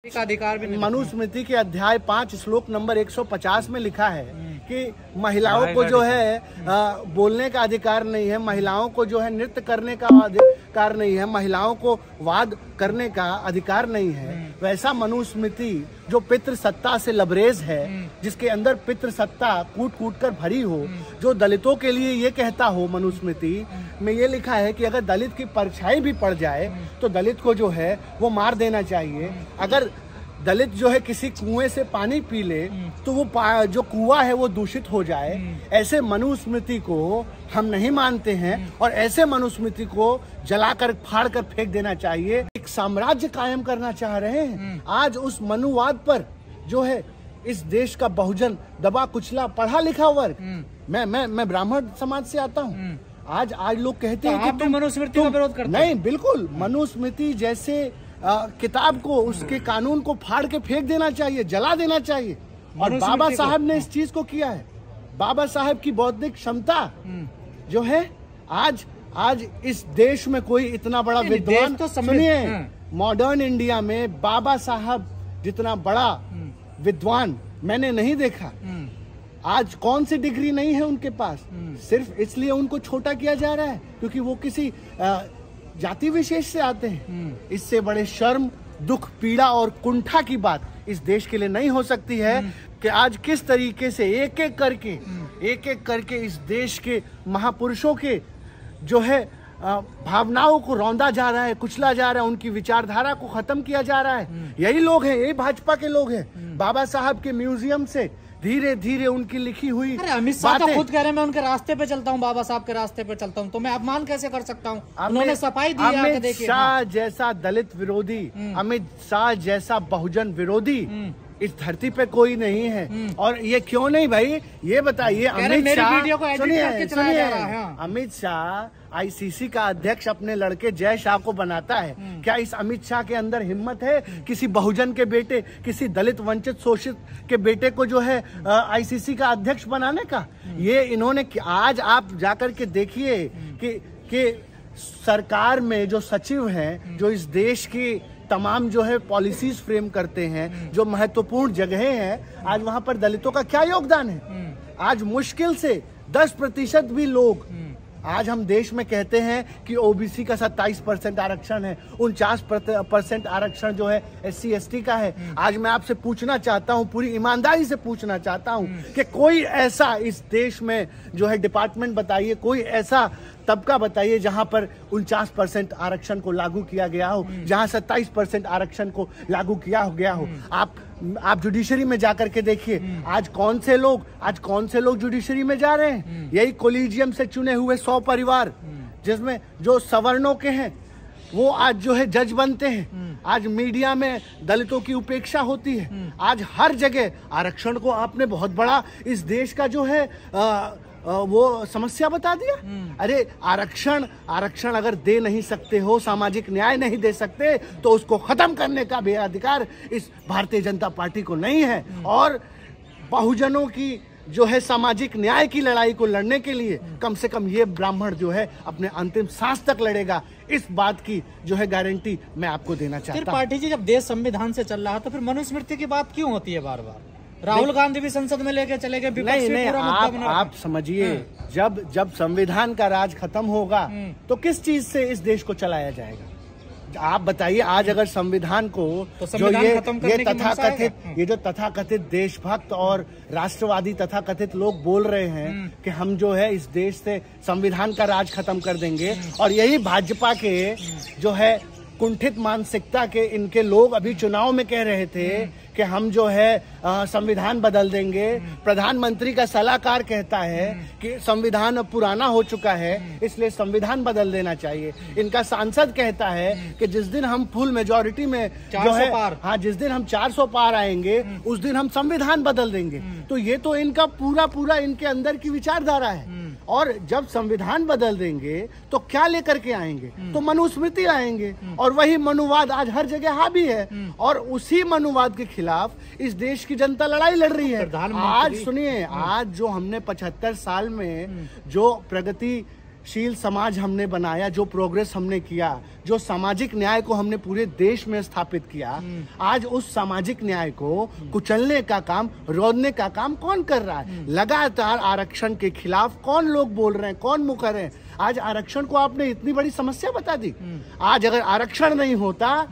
का अधिकार भी नहीं। मनुस्मृति के अध्याय 5 श्लोक नंबर 150 में लिखा है कि महिलाओं को जो है बोलने का अधिकार नहीं है, महिलाओं को जो है नृत्य करने का अधिकार नहीं है, महिलाओं को वाद करने का अधिकार नहीं है। वैसा मनुस्मृति जो पितृ सत्ता से लबरेज है, जिसके अंदर पितृ सत्ता कूट कूट कर भरी हो, जो दलितों के लिए ये कहता हो, मनुस्मृति में ये लिखा है कि अगर दलित की परछाई भी पड़ जाए तो दलित को जो है वो मार देना चाहिए। अगर दलित जो है किसी कुएं से पानी पी ले तो वो जो कुआं है वो दूषित हो जाए। ऐसे मनुस्मृति को हम नहीं मानते हैं और ऐसे मनुस्मृति को जलाकर फाड़ कर फेंक देना चाहिए। एक साम्राज्य कायम करना चाह रहे हैं। आज उस मनुवाद पर जो है इस देश का बहुजन दबा कुचला पढ़ा लिखा वर्ग, मैं ब्राह्मण समाज से आता हूँ। आज लोग कहते हैं कि तुम मनुस्मृति का विरोध करते हो। नहीं, बिल्कुल मनुस्मृति जैसे किताब को, उसके कानून को फाड़ के फेंक देना चाहिए, जला देना चाहिए। और बाबा साहब ने इस चीज को किया है। बाबा साहब की बौद्धिक क्षमता जो है, आज इस देश में कोई इतना बड़ा विद्वान, तो सुनिए, मॉडर्न इंडिया में बाबा साहब जितना बड़ा विद्वान मैंने नहीं देखा। आज कौन सी डिग्री नहीं है उनके पास, सिर्फ इसलिए उनको छोटा किया जा रहा है क्योंकि वो किसी जाति विशेष से आते हैं। इससे बड़े शर्म, दुख, पीड़ा और कुंठा की बात इस देश के लिए नहीं हो सकती है कि आज किस तरीके से एक एक करके इस देश के महापुरुषों के जो है भावनाओं को रौंदा जा रहा है, कुचला जा रहा है, उनकी विचारधारा को खत्म किया जा रहा है। यही लोग हैं, यही भाजपा के लोग हैं। बाबा साहब के म्यूजियम से धीरे धीरे उनकी लिखी हुई, अमित शाह तो खुद कह रहे हैं मैं उनके रास्ते पे चलता हूँ, बाबा साहब के रास्ते पे चलता हूँ, तो मैं अपमान कैसे कर सकता हूँ? उन्होंने सफाई दी है। अमित शाह जैसा दलित विरोधी, अमित शाह जैसा बहुजन विरोधी इस धरती पे कोई नहीं है। और ये क्यों नहीं भाई, ये बताइए। अमित शाह, सुनिए, अमित शाह आईसीसी का अध्यक्ष अपने लड़के जय शाह को बनाता है। क्या इस अमित शाह के अंदर हिम्मत है किसी बहुजन के बेटे, किसी दलित वंचित शोषित के बेटे को जो है आईसीसी का अध्यक्ष बनाने का? ये इन्होंने, आज आप जाकर के देखिए कि सरकार में जो सचिव हैं, जो इस देश की तमाम जो है पॉलिसीज फ्रेम करते हैं, जो महत्वपूर्ण जगहें हैं, आज वहां पर दलितों का क्या योगदान है? आज मुश्किल से 10% भी लोग, आज हम देश में कहते हैं कि ओबीसी का 27% आरक्षण है, 49% आरक्षण जो है SC ST का है। आज मैं आपसे पूछना चाहता हूं, पूरी ईमानदारी से पूछना चाहता हूं कि कोई ऐसा इस देश में जो है डिपार्टमेंट बताइए, कोई ऐसा तबका बताइए जहां पर 49% आरक्षण को लागू किया गया हो, जहां 27% आरक्षण को लागू किया गया हो। आप जुडिशरी में जाकर के देखिए, आज कौन से लोग जुडिशरी में जा रहे हैं? यही कोलिजियम से चुने हुए 100 परिवार, जिसमें जो सवर्णों के हैं वो आज जो है जज बनते हैं। आज मीडिया में दलितों की उपेक्षा होती है। आज हर जगह आरक्षण को आपने बहुत बड़ा इस देश का जो है वो समस्या बता दिया। अरे आरक्षण अगर दे नहीं सकते हो, सामाजिक न्याय नहीं दे सकते, तो उसको खत्म करने का भी अधिकार इस भारतीय जनता पार्टी को नहीं है। और बहुजनों की जो है सामाजिक न्याय की लड़ाई को लड़ने के लिए कम से कम ये ब्राह्मण जो है अपने अंतिम सांस तक लड़ेगा। इस बात की जो है गारंटी मैं आपको देना चाहता हूँ। त्रिपाठी जी, जब देश संविधान से चल रहा है तो फिर मनुस्मृति की बात क्यों होती है बार बार? राहुल गांधी भी संसद में लेके चले गए। नहीं, आप समझिए, जब संविधान का राज खत्म होगा तो किस चीज से इस देश को चलाया जाएगा? आप बताइए। आज अगर संविधान को तो ये जो तथाकथित देशभक्त और राष्ट्रवादी तथाकथित लोग बोल रहे हैं कि हम जो है इस देश से संविधान का राज खत्म कर देंगे, और यही भाजपा के जो है कुंठित मानसिकता के इनके लोग अभी चुनाव में कह रहे थे कि हम जो है संविधान बदल देंगे। प्रधानमंत्री का सलाहकार कहता है कि संविधान अब पुराना हो चुका है, इसलिए संविधान बदल देना चाहिए। इनका सांसद कहता है कि जिस दिन हम फुल मेजॉरिटी में जो है, जिस दिन हम 400 पार आएंगे उस दिन हम संविधान बदल देंगे। तो ये तो इनका पूरा इनके अंदर की विचारधारा है। और जब संविधान बदल देंगे तो क्या लेकर के आएंगे? तो मनुस्मृति आएंगे, और वही मनुवाद आज हर जगह हावी है, और उसी मनुवाद के खिलाफ इस देश की जनता लड़ाई लड़ रही है। आज सुनिए, आज जो हमने 75 साल में जो प्रगति शील समाज हमने बनाया, जो प्रोग्रेस हमने किया, जो सामाजिक न्याय को हमने पूरे देश में स्थापित किया, आज उस सामाजिक न्याय को कुचलने का काम, रोकने का काम कौन कर रहा है? लगातार आरक्षण के खिलाफ कौन लोग बोल रहे हैं, कौन मुकर रहे हैं? आज आरक्षण को आपने इतनी बड़ी समस्या बता दी। आज अगर आरक्षण नहीं होता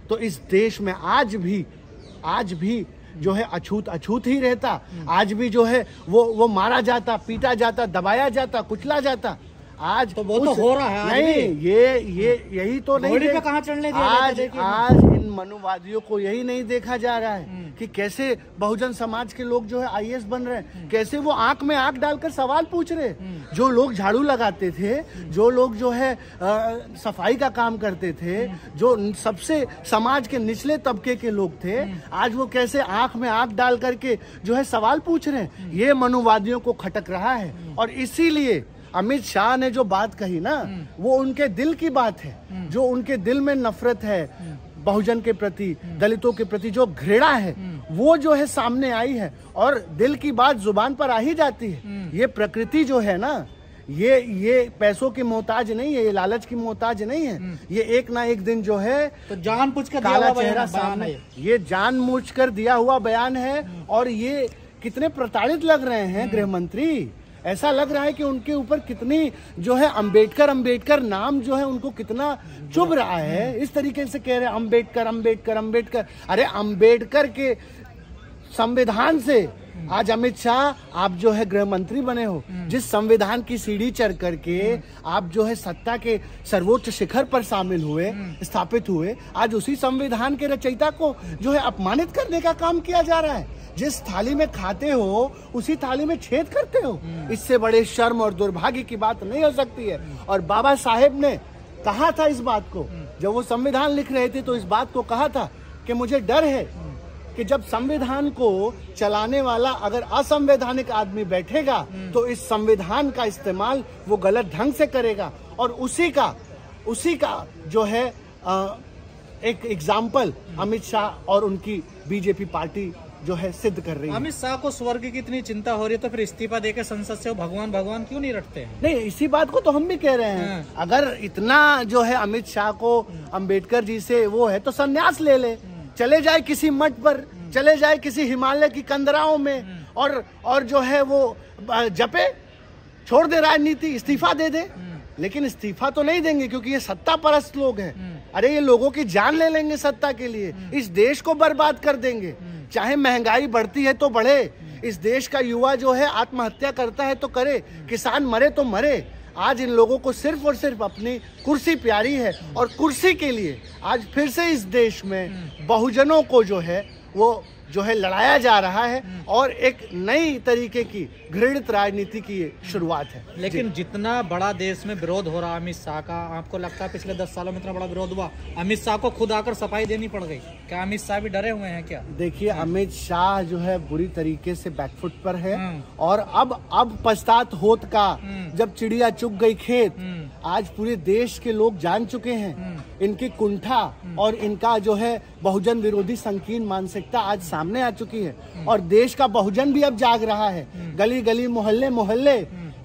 तो इस देश में आज भी जो है अछूत ही रहता। आज भी जो है वो मारा जाता, पीटा जाता, दबाया जाता, कुचला जाता। आज तो वो तो हो रहा है। नहीं, ये यही तो नहीं पे कहाँ चढ़ने दिया आज इन मनुवादियों को यही नहीं देखा जा रहा है कि कैसे बहुजन समाज के लोग जो है IAS बन रहे हैं, कैसे वो आंख में आंख डालकर सवाल पूछ रहे। जो लोग झाड़ू लगाते थे, जो लोग जो है सफाई का काम करते थे, जो सबसे समाज के निचले तबके के लोग थे, आज वो कैसे आंख में आंख डाल करके जो है सवाल पूछ रहे हैं। ये मनुवादियों को खटक रहा है। और इसीलिए अमित शाह ने जो बात कही ना, वो उनके दिल की बात है। जो उनके दिल में नफरत है बहुजन के प्रति, दलितों के प्रति जो घृणा है, वो जो है सामने आई है। और दिल की बात जुबान पर आ ही जाती है। ये प्रकृति जो है ना, ये पैसों की मोहताज नहीं है, ये लालच की मोहताज नहीं है। ये एक ना एक दिन जो है तो जानबूझकर काला चेहरा सामने, ये जानबूझकर दिया हुआ बयान है। और ये कितने प्रताड़ित लग रहे हैं गृह मंत्री। ऐसा लग रहा है कि उनके ऊपर कितनी जो है अंबेडकर नाम जो है उनको कितना चुभ रहा है। इस तरीके से कह रहे हैं अंबेडकर। अरे अंबेडकर के संविधान से आज अमित शाह आप जो है गृह मंत्री बने हो। जिस संविधान की सीढ़ी चढ़ करके आप जो है सत्ता के सर्वोच्च शिखर पर शामिल हुए, स्थापित हुए, आज उसी संविधान के रचयिता को जो है अपमानित करने का काम किया जा रहा है। जिस थाली में खाते हो उसी थाली में छेद करते हो। इससे बड़े शर्म और दुर्भाग्य की बात नहीं हो सकती है। और बाबा साहेब ने कहा था इस बात को, जब वो संविधान लिख रहे थे तो इस बात को कहा था कि मुझे डर है कि जब संविधान को चलाने वाला अगर असंवैधानिक आदमी बैठेगा तो इस संविधान का इस्तेमाल वो गलत ढंग से करेगा। और उसी का जो है एक एग्जाम्पल अमित शाह और उनकी बीजेपी पार्टी जो है सिद्ध कर रही है। अमित शाह को स्वर्ग की इतनी चिंता हो रही है तो फिर इस्तीफा देकर संसद से भगवान क्यों नहीं रखते हैं? नहीं, इसी बात को तो हम भी कह रहे हैं। अगर इतना जो है अमित शाह को अंबेडकर जी से वो है तो संन्यास ले ले, चले जाए किसी मठ पर, चले जाए किसी हिमालय की कंदराओं में और जो है वो जपे, छोड़ दे राजनीति, इस्तीफा दे दे। लेकिन इस्तीफा तो नहीं देंगे क्योंकि ये सत्ता परस्त लोग हैं। अरे ये लोगों की जान ले लेंगे सत्ता के लिए, इस देश को बर्बाद कर देंगे। चाहे महंगाई बढ़ती है तो बढ़े, इस देश का युवा जो है आत्महत्या करता है तो करे, किसान मरे तो मरे। आज इन लोगों को सिर्फ और सिर्फ अपनी कुर्सी प्यारी है। और कुर्सी के लिए आज फिर से इस देश में बहुजनों को जो है वो जो है लड़ाया जा रहा है। और एक नई तरीके की घृणित राजनीति की शुरुआत है। लेकिन जितना बड़ा देश में विरोध हो रहा अमित शाह का, आपको लगता है पिछले 10 सालों में इतना बड़ा विरोध हुआ? अमित शाह को खुद आकर सफाई देनी पड़ गई। क्या अमित शाह भी डरे हुए हैं क्या? देखिए, अमित शाह जो है बुरी तरीके से बैकफुट पर है। और अब पछतात होत का, जब चिड़िया चुग गई खेत। आज पूरे देश के लोग जान चुके हैं इनकी कुंठा और इनका जो है बहुजन विरोधी संकीर्ण मानसिकता आज सामने आ चुकी है। और देश का बहुजन भी अब जाग रहा है। गली गली मोहल्ले मोहल्ले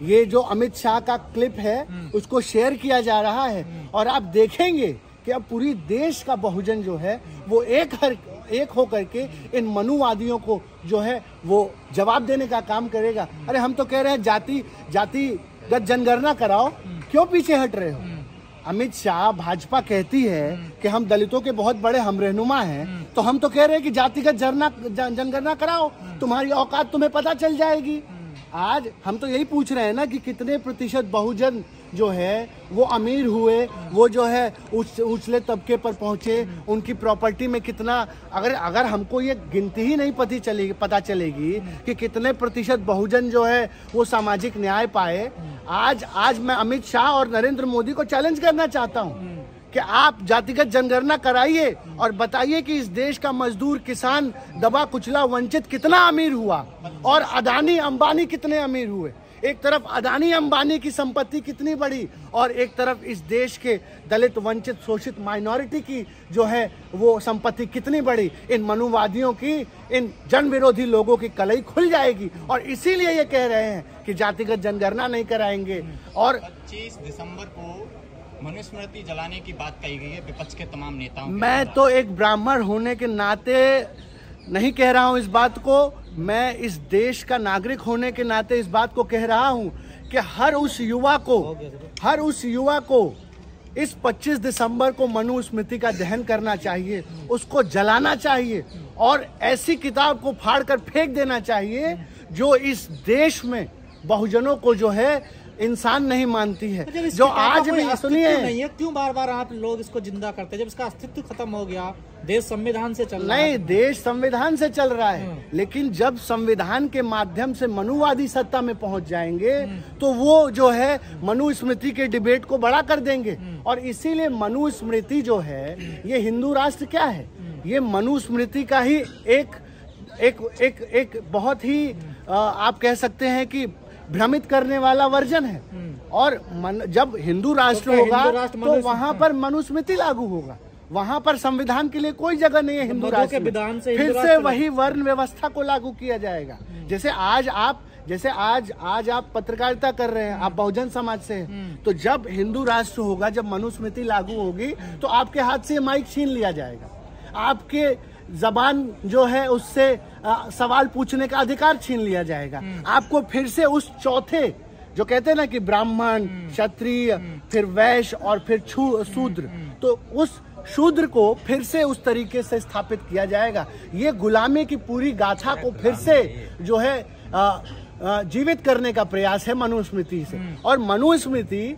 ये जो अमित शाह का क्लिप है उसको शेयर किया जा रहा है। और आप देखेंगे कि अब पूरी देश का बहुजन जो है वो एक होकर के इन मनुवादियों को जो है वो जवाब देने का काम करेगा। अरे हम तो कह रहे हैं जातिगत जनगणना कराओ, क्यों पीछे हट रहे हो? अमित शाह, भाजपा कहती है कि हम दलितों के बहुत बड़े हमरहनुमा हैं, तो हम तो कह रहे हैं कि जातिगत जनगणना कराओ, तुम्हारी औकात तुम्हें पता चल जाएगी। आज हम तो यही पूछ रहे हैं ना कि कितने प्रतिशत बहुजन जो है वो अमीर हुए, वो जो है उछले तबके पर पहुंचे, उनकी प्रॉपर्टी में कितना, अगर हमको ये गिनती ही नहीं पता चलेगी कि कितने प्रतिशत बहुजन जो है वो सामाजिक न्याय पाए। आज मैं अमित शाह और नरेंद्र मोदी को चैलेंज करना चाहता हूं कि आप जातिगत जनगणना कराइए और बताइए कि इस देश का मजदूर, किसान, दबा कुचला, वंचित कितना अमीर हुआ और अदानी अंबानी कितने अमीर हुए। एक तरफ अदानी अंबानी की संपत्ति कितनी बड़ी और एक तरफ इस देश के दलित वंचित शोषित माइनॉरिटी की जो है वो संपत्ति कितनी बड़ी। इन मनुवादियों की, इन जन विरोधी लोगों की कलई खुल जाएगी और इसीलिए ये कह रहे हैं कि जातिगत जनगणना नहीं कराएंगे। और 25 दिसंबर को मनुस्मृति जलाने की बात कही गई है विपक्ष के तमाम नेताओं। मैं तो एक ब्राह्मण होने के नाते नहीं कह रहा हूं इस बात को, मैं इस देश का नागरिक होने के नाते इस बात को कह रहा हूं कि हर उस युवा को इस 25 दिसंबर को मनुस्मृति का दहन करना चाहिए, उसको जलाना चाहिए और ऐसी किताब को फाड़ कर फेंक देना चाहिए जो इस देश में बहुजनों को जो है इंसान नहीं मानती है। जो आज भी सुनिए नहीं है, क्यों बार बार आप लोग इसको जिंदा करते हैं जब इसका अस्तित्व खत्म हो गया? देश संविधान से चल रहा है। नहीं, देश संविधान से चल रहा है, लेकिन जब संविधान के माध्यम से मनुवादी सत्ता में पहुंच जाएंगे तो वो जो है मनुस्मृति के डिबेट को बड़ा कर देंगे। और इसीलिए मनुस्मृति जो है ये हिंदू राष्ट्र क्या है, ये मनुस्मृति का ही एक बहुत ही आप कह सकते हैं कि भ्रमित करने वाला वर्जन है। और जब हिंदू राष्ट्र होगा तो वहां पर मनुस्मृति लागू होगा, वहां पर संविधान के लिए कोई जगह नहीं है। हिंदू राष्ट्र के विधान से फिर से वही वर्ण व्यवस्था को लागू किया जाएगा। जैसे आज आप पत्रकारिता कर रहे हैं, आप बहुजन समाज से हैं, तो जब हिंदू राष्ट्र होगा, जब मनुस्मृति लागू होगी तो आपके हाथ से माइक छीन लिया जाएगा, आपके जबान जो है उससे सवाल पूछने का अधिकार छीन लिया जाएगा। आपको फिर से उस चौथे जो कहते हैं ना कि ब्राह्मण, क्षत्रिय, फिर वैश्य और फिर शूद्र, तो उस शूद्र को फिर से उस तरीके से स्थापित किया जाएगा। ये गुलामी की पूरी गाथा को फिर से जो है जीवित करने का प्रयास है मनुस्मृति से। और मनुस्मृति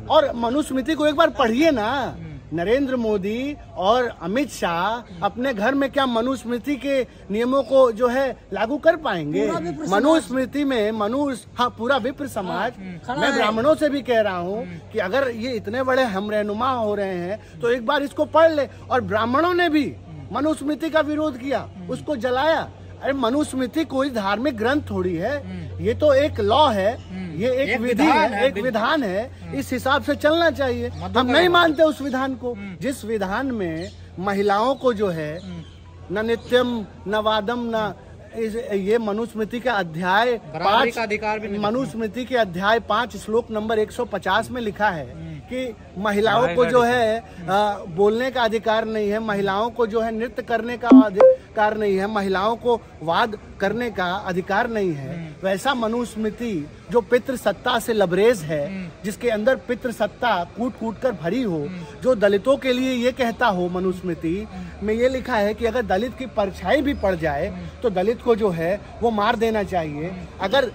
और मनुस्मृति को एक बार पढ़िए ना। नरेंद्र मोदी और अमित शाह अपने घर में क्या मनुस्मृति के नियमों को जो है लागू कर पाएंगे? मनुस्मृति में पूरा विप्र समाज, मैं ब्राह्मणों से भी कह रहा हूँ कि अगर ये इतने बड़े हम रहनुमा हो रहे हैं तो एक बार इसको पढ़ ले। और ब्राह्मणों ने भी मनुस्मृति का विरोध किया, उसको जलाया। अरे मनुस्मृति कोई धार्मिक ग्रंथ थोड़ी है, ये तो एक लॉ है, ये एक विधि है, एक विधान है, इस हिसाब से चलना चाहिए। हम नहीं मानते उस विधान को, जिस विधान में महिलाओं को जो है न नित्यम न वादम न ये मनुस्मृति का अध्याय 5 मनुस्मृति के अध्याय 5 श्लोक नंबर 150 में लिखा है कि महिलाओं को जो है बोलने का अधिकार नहीं है, महिलाओं को जो है नृत्य करने का अधिकार नहीं है, महिलाओं को वाद करने का अधिकार नहीं है। वैसा मनुस्मृति जो पितृ सत्ता से लबरेज है, जिसके अंदर पितृ सत्ता कूट कूट कर भरी हो, जो दलितों के लिए ये कहता हो, मनुस्मृति में ये लिखा है कि अगर दलित की परछाई भी पड़ जाए तो दलित को जो है वो मार देना चाहिए। अगर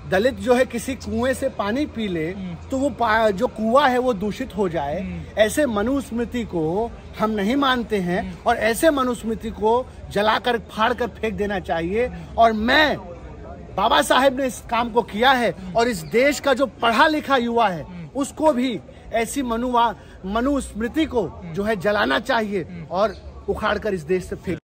दलित जो है किसी कुएं से पानी पी ले तो वो जो कुआं है वो दूषित हो जाए। ऐसे मनुस्मृति को हम नहीं मानते हैं और ऐसे मनुस्मृति को जलाकर फाड़ कर फेंक देना चाहिए। और मैं, बाबा साहेब ने इस काम को किया है और इस देश का जो पढ़ा लिखा युवा है उसको भी ऐसी मनुस्मृति को जो है जलाना चाहिए और उखाड़ कर इस देश से फेंक